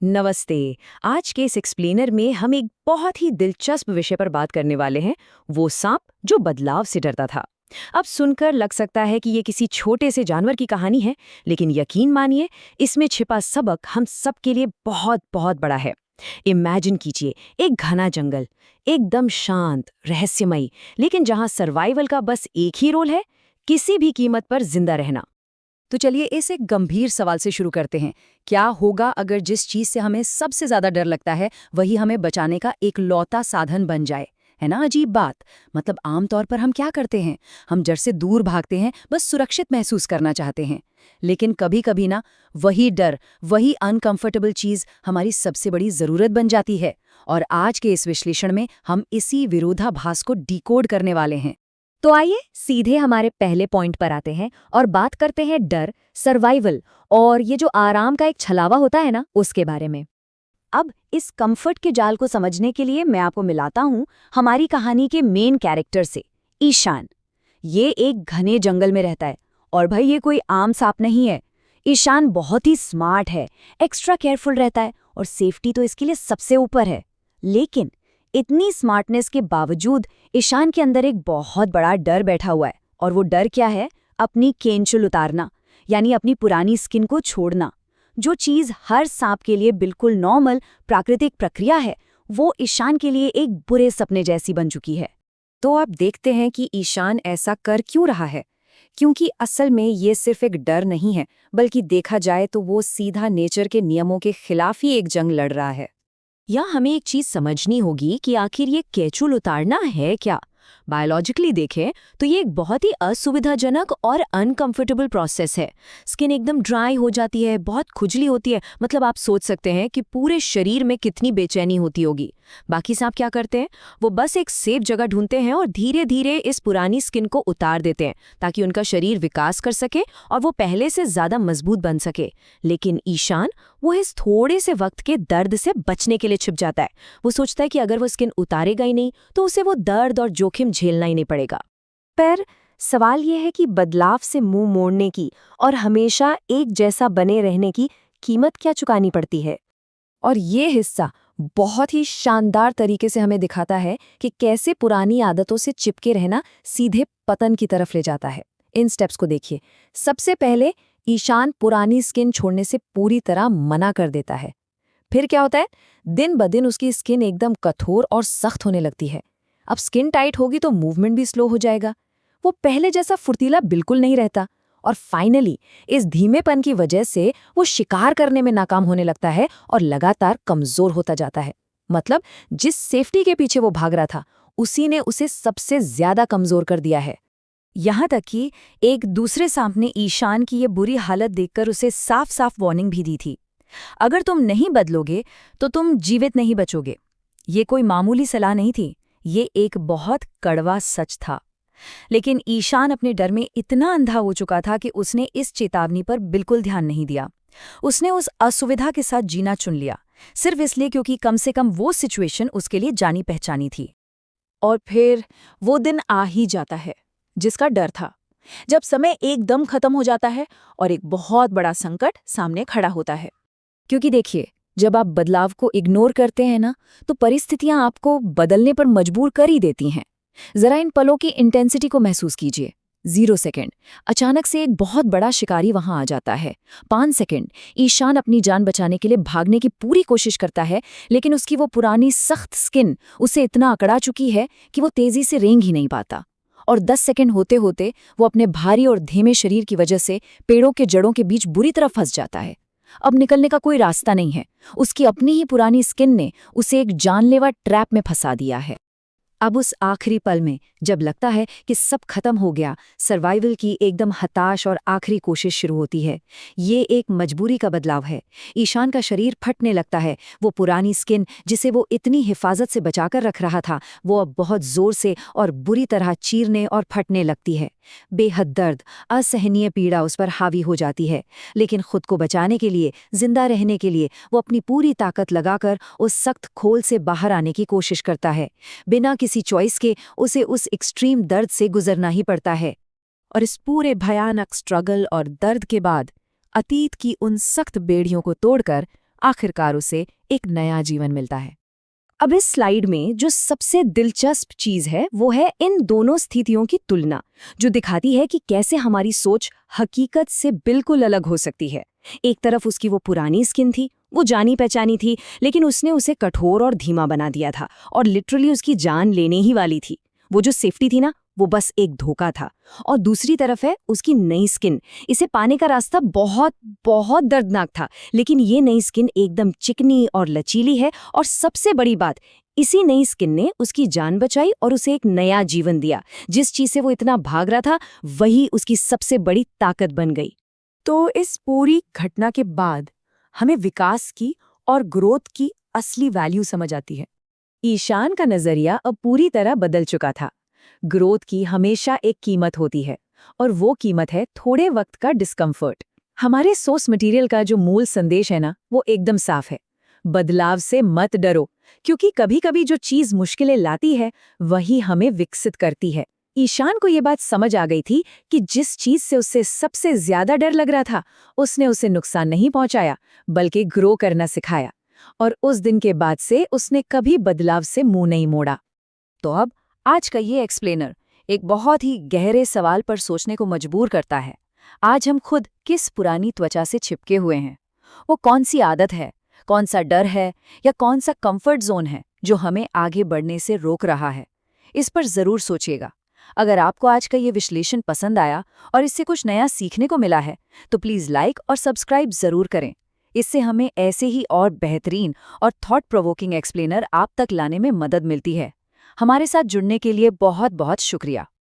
नमस्ते। आज के इस एक्सप्लेनर में हम एक बहुत ही दिलचस्प विषय पर बात करने वाले हैं, वो सांप जो बदलाव से डरता था। अब सुनकर लग सकता है कि ये किसी छोटे से जानवर की कहानी है, लेकिन यकीन मानिए, इसमें छिपा सबक हम सब के लिए बहुत बहुत बड़ा है। इमेजिन कीजिए, एक घना जंगल, एकदम शांत, रहस्यमयी, लेकिन जहां सर्वाइवल का बस एक ही रोल है, किसी भी कीमत पर जिंदा रहना। तो चलिए इस एक गंभीर सवाल से शुरू करते हैं। क्या होगा अगर जिस चीज से हमें सबसे ज्यादा डर लगता है वही हमें बचाने का एक लौता साधन बन जाए? है ना अजीब बात। मतलब आमतौर पर हम क्या करते हैं, हम जड़ से दूर भागते हैं, बस सुरक्षित महसूस करना चाहते हैं। लेकिन कभी कभी ना, वही डर, वही अनकंफर्टेबल चीज हमारी सबसे बड़ी जरूरत बन जाती है। और आज के इस विश्लेषण में हम इसी विरोधाभास को डिकोड करने वाले हैं। तो आइए सीधे हमारे पहले पॉइंट पर आते हैं और बात करते हैं डर, सर्वाइवल और ये जो आराम का एक छलावा होता है ना, उसके बारे में। अब इस कंफर्ट के जाल को समझने के लिए मैं आपको मिलाता हूं हमारी कहानी के मेन कैरेक्टर से, ईशान। ये एक घने जंगल में रहता है और भाई ये कोई आम सांप नहीं है। ईशान बहुत ही स्मार्ट है, एक्स्ट्रा केयरफुल रहता है और सेफ्टी तो इसके लिए सबसे ऊपर है। लेकिन इतनी स्मार्टनेस के बावजूद ईशान के अंदर एक बहुत बड़ा डर बैठा हुआ है। और वो डर क्या है? अपनी केंचुल उतारना, यानी अपनी पुरानी स्किन को छोड़ना। जो चीज हर सांप के लिए बिल्कुल नॉर्मल प्राकृतिक प्रक्रिया है, वो ईशान के लिए एक बुरे सपने जैसी बन चुकी है। तो अब देखते हैं कि ईशान ऐसा कर क्यों रहा है। क्योंकि असल में ये सिर्फ एक डर नहीं है, बल्कि देखा जाए तो वो सीधा नेचर के नियमों के खिलाफ ही एक जंग लड़ रहा है। या हमें एक चीज समझनी होगी कि आखिर ये केचुल उतारना है क्या। बायोलॉजिकली देखें तो ये एक बहुत ही असुविधाजनक और अनकंफर्टेबल प्रोसेस है। स्किन एकदम ड्राई हो जाती है, बहुत खुजली होती है। मतलब आप सोच सकते हैं कि पूरे शरीर में कितनी बेचैनी होती होगी। बाकी सांप क्या करते हैं, वो बस एक सेफ जगह ढूंढते हैं और धीरे धीरे इस पुरानी स्किन को उतार देते हैं ताकि उनका शरीर विकास कर सके और वो पहले से ज्यादा मजबूत बन सके। लेकिन ईशान, वो इस थोड़े से वक्त के दर्द से बचने के लिए छिप जाता है। वो सोचता है कि अगर वो स्किन उतारेगा ही नहीं तो उसे वो दर्द और जोखिम झेलना ही नहीं पड़ेगा। पर सवाल यह है कि बदलाव से मुंह मोड़ने की और हमेशा एक जैसा बने रहने की कीमत क्या चुकानी पड़ती है। और ये हिस्सा बहुत ही शानदार तरीके से हमें दिखाता है कि कैसे पुरानी आदतों से चिपके रहना सीधे पतन की तरफ ले जाता है। इन स्टेप्स को देखिए। सबसे पहले ईशान पुरानी स्किन छोड़ने से पूरी तरह मना कर देता है। फिर क्या होता है, दिन ब दिन उसकी स्किन एकदम कठोर और सख्त होने लगती है। अब स्किन टाइट होगी तो मूवमेंट भी स्लो हो जाएगा, वो पहले जैसा फुर्तीला बिल्कुल नहीं रहता। और फाइनली इस धीमेपन की वजह से वो शिकार करने में नाकाम होने लगता है और लगातार कमजोर होता जाता है। मतलब जिस सेफ्टी के पीछे वो भाग रहा था, उसी ने उसे सबसे ज्यादा कमजोर कर दिया है। यहाँ तक कि एक दूसरे सांप ने ईशान की ये बुरी हालत देखकर उसे साफ साफ वार्निंग भी दी थी। अगर तुम नहीं बदलोगे तो तुम जीवित नहीं बचोगे। ये कोई मामूली सलाह नहीं थी, ये एक बहुत कड़वा सच था। लेकिन ईशान अपने डर में इतना अंधा हो चुका था कि उसने इस चेतावनी पर बिल्कुल ध्यान नहीं दिया। उसने उस असुविधा के साथ जीना चुन लिया, सिर्फ इसलिए क्योंकि कम से कम वो सिचुएशन उसके लिए जानी पहचानी थी। और फिर वो दिन आ ही जाता है जिसका डर था, जब समय एकदम खत्म हो जाता है और एक बहुत बड़ा संकट सामने खड़ा होता है। क्योंकि देखिए, जब आप बदलाव को इग्नोर करते हैं ना, तो परिस्थितियां आपको बदलने पर मजबूर कर ही देती हैं। जरा इन पलों की इंटेंसिटी को महसूस कीजिए। 0 सेकंड, अचानक से एक बहुत बड़ा शिकारी वहां आ जाता है। 5 सेकंड, ईशान अपनी जान बचाने के लिए भागने की पूरी कोशिश करता है, लेकिन उसकी वो पुरानी सख्त स्किन उसे इतना अकड़ा चुकी है कि वो तेजी से रेंग ही नहीं पाता। और 10 सेकंड होते होते वो अपने भारी और धीमे शरीर की वजह से पेड़ों के जड़ों के बीच बुरी तरह फंस जाता है। अब निकलने का कोई रास्ता नहीं है, उसकी अपनी ही पुरानी स्किन ने उसे एक जानलेवा ट्रैप में फंसा दिया है। अब उस आखिरी पल में जब लगता है कि सब खत्म हो गया, सर्वाइवल की एकदम हताश और आखिरी कोशिश शुरू होती है। ये एक मजबूरी का बदलाव है। ईशान का शरीर फटने लगता है। वो पुरानी स्किन जिसे वो इतनी हिफाजत से बचाकर रख रहा था, वो अब बहुत जोर से और बुरी तरह चीरने और फटने लगती है। बेहद दर्द, असहनीय पीड़ा उस पर हावी हो जाती है। लेकिन खुद को बचाने के लिए, जिंदा रहने के लिए वो अपनी पूरी ताकत लगाकर उस सख्त खोल से बाहर आने की कोशिश करता है। बिना किसी चॉइस के उसे उस एक्सट्रीम दर्द से गुजरना ही पड़ता है। और इस पूरे भयानक स्ट्रगल और दर्द के बाद अतीत की उन सख्त बेड़ियों को तोड़कर आखिरकार उसे एक नया जीवन मिलता है। अब इस स्लाइड में जो सबसे दिलचस्प चीज है वो है इन दोनों स्थितियों की तुलना, जो दिखाती है कि कैसे हमारी सोच हकीकत से बिल्कुल अलग हो सकती है। एक तरफ उसकी वो पुरानी स्किन थी, वो जानी पहचानी थी, लेकिन उसने उसे कठोर और धीमा बना दिया था और लिटरली उसकी जान लेने ही वाली थी। वो जो सेफ्टी थी ना, वो बस एक धोखा था। और दूसरी तरफ है उसकी नई स्किन। इसे पाने का रास्ता बहुत बहुत दर्दनाक था, लेकिन ये नई स्किन एकदम चिकनी और लचीली है। और सबसे बड़ी बात, इसी नई स्किन ने उसकी जान बचाई और उसे एक नया जीवन दिया। जिस चीज से वो इतना भाग रहा था, वही उसकी सबसे बड़ी ताकत बन गई। तो इस पूरी घटना के बाद हमें विकास की और ग्रोथ की असली वैल्यू समझ आती है। ईशान का नजरिया अब पूरी तरह बदल चुका था। ग्रोथ की हमेशा एक कीमत होती है, और वो कीमत है थोड़े वक्त का डिस्कम्फर्ट। हमारे सोर्स मटेरियल का जो मूल संदेश है ना, वो एकदम साफ है। बदलाव से मत डरो, क्योंकि कभी-कभी जो चीज मुश्किलें लाती है, वही हमें विकसित करती है। ईशान को ये बात समझ आ गई थी कि जिस चीज से उससे सबसे ज्यादा डर लग रहा था, उसने उसे नुकसान नहीं पहुंचाया, बल्कि ग्रो करना सिखाया। और उस दिन के बाद से उसने कभी बदलाव से मुंह नहीं मोड़ा। तो अब आज का ये एक्सप्लेनर एक बहुत ही गहरे सवाल पर सोचने को मजबूर करता है। आज हम खुद किस पुरानी त्वचा से चिपके हुए हैं? वो कौन सी आदत है, कौन सा डर है, या कौन सा कंफर्ट जोन है जो हमें आगे बढ़ने से रोक रहा है? इस पर जरूर सोचिएगा। अगर आपको आज का ये विश्लेषण पसंद आया और इससे कुछ नया सीखने को मिला है, तो प्लीज़ लाइक और सब्सक्राइब जरूर करें। इससे हमें ऐसे ही और बेहतरीन और थॉट प्रोवोकिंग एक्सप्लेनर आप तक लाने में मदद मिलती है। हमारे साथ जुड़ने के लिए बहुत बहुत शुक्रिया।